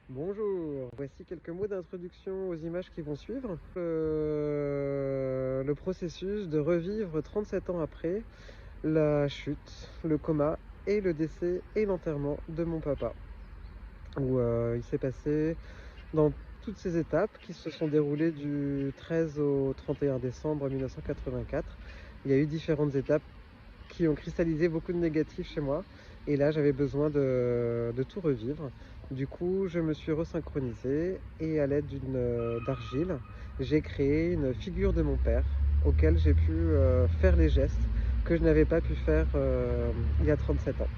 Bonjour, voici quelques mots d'introduction aux images qui vont suivre. Le processus de revivre 37 ans après la chute, le coma et le décès et l'enterrement de mon papa. Où il s'est passé dans toutes ces étapes qui se sont déroulées du 13 au 31 décembre 1984. Il y a eu différentes étapes qui ont cristallisé beaucoup de négatifs chez moi. Et là, j'avais besoin de tout revivre. Du coup, je me suis resynchronisé et à l'aide d'argile, j'ai créé une figure de mon père auquel j'ai pu faire les gestes que je n'avais pas pu faire il y a 37 ans.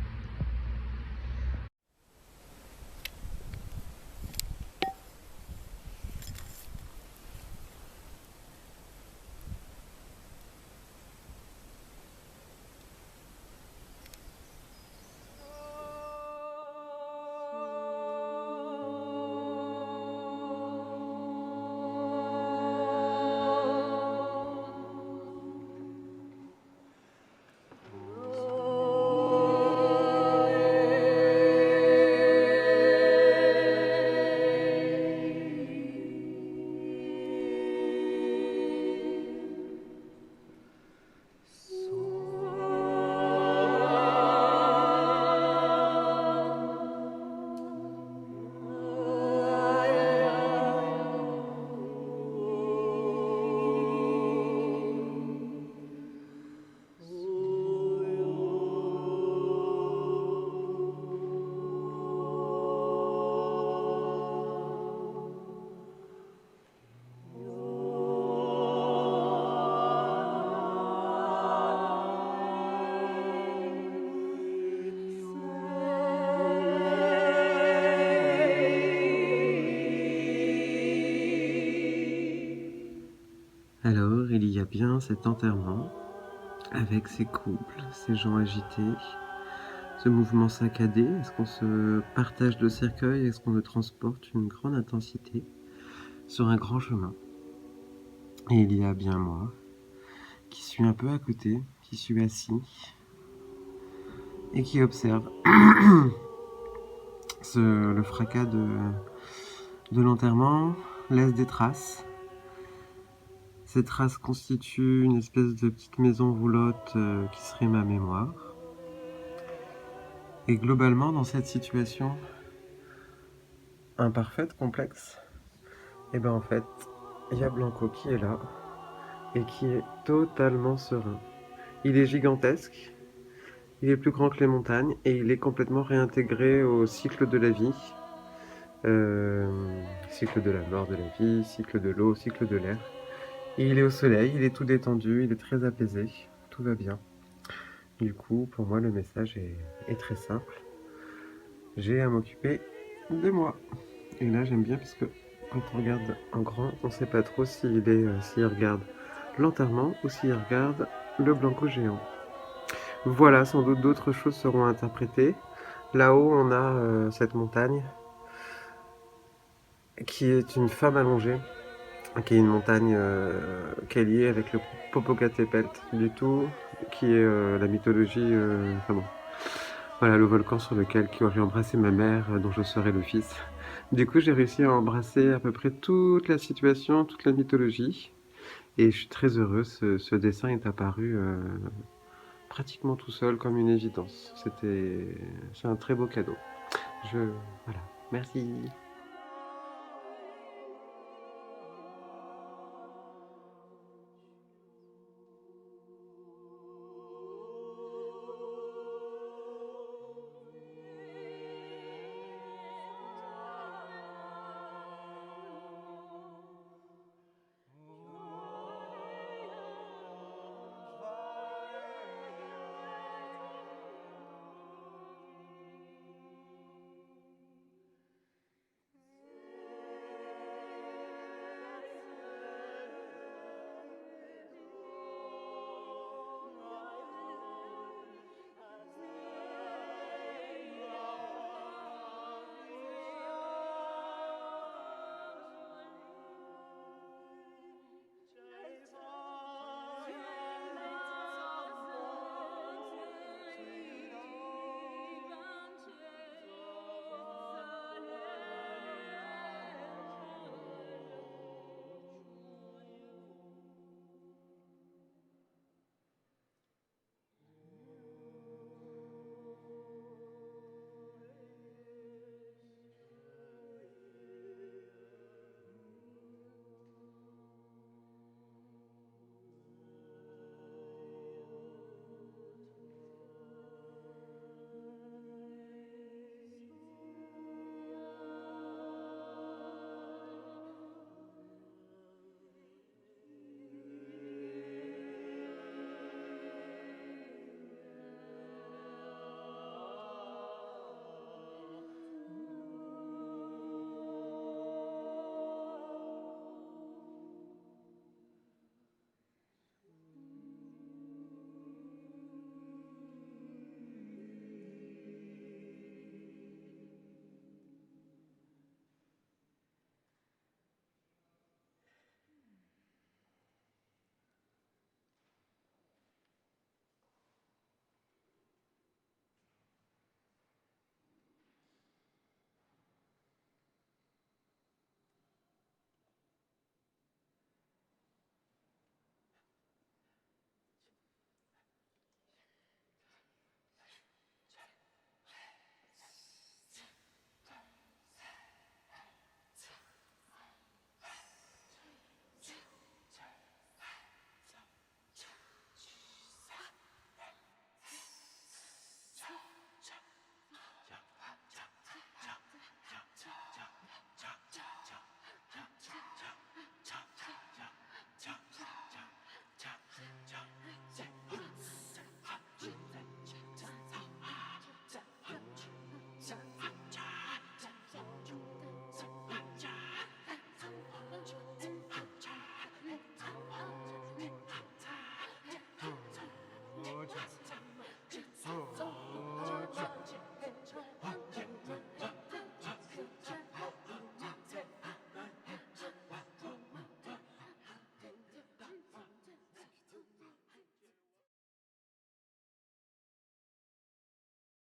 Alors, il y a bien cet enterrement, avec ces couples, ces gens agités, ce mouvement saccadé. Est-ce qu'on se partage le cercueil? Est-ce qu'on le transporte une grande intensité sur un grand chemin? Et il y a bien moi, qui suis un peu à côté, qui suis assis, et qui observe le fracas de l'enterrement, laisse des traces. Ces traces constituent une espèce de petite maison roulotte qui serait ma mémoire. Et globalement, dans cette situation imparfaite, complexe, et ben en fait, il y a Blanco qui est là et qui est totalement serein. Il est gigantesque, il est plus grand que les montagnes et il est complètement réintégré au cycle de la vie. Cycle de la mort, de la vie, cycle de l'eau, cycle de l'air. Et il est au soleil, il est tout détendu, il est très apaisé, tout va bien. Du coup, pour moi, le message est très simple. J'ai à m'occuper de moi. Et là, j'aime bien parce que quand on regarde en grand, on sait pas trop s'il regarde l'enterrement ou s'il regarde le Blanco géant. Voilà, sans doute d'autres choses seront interprétées. Là-haut, on a cette montagne qui est une femme allongée, qui est une montagne qui est liée avec le Popocatépetl du tout, qui est la mythologie. Enfin bon, voilà, le volcan sur lequel qui aurait embrassé ma mère, dont je serais le fils. Du coup, j'ai réussi à embrasser à peu près toute la situation, toute la mythologie. Et je suis très heureux, ce dessin est apparu pratiquement tout seul comme une évidence. C'est un très beau cadeau. Voilà, merci.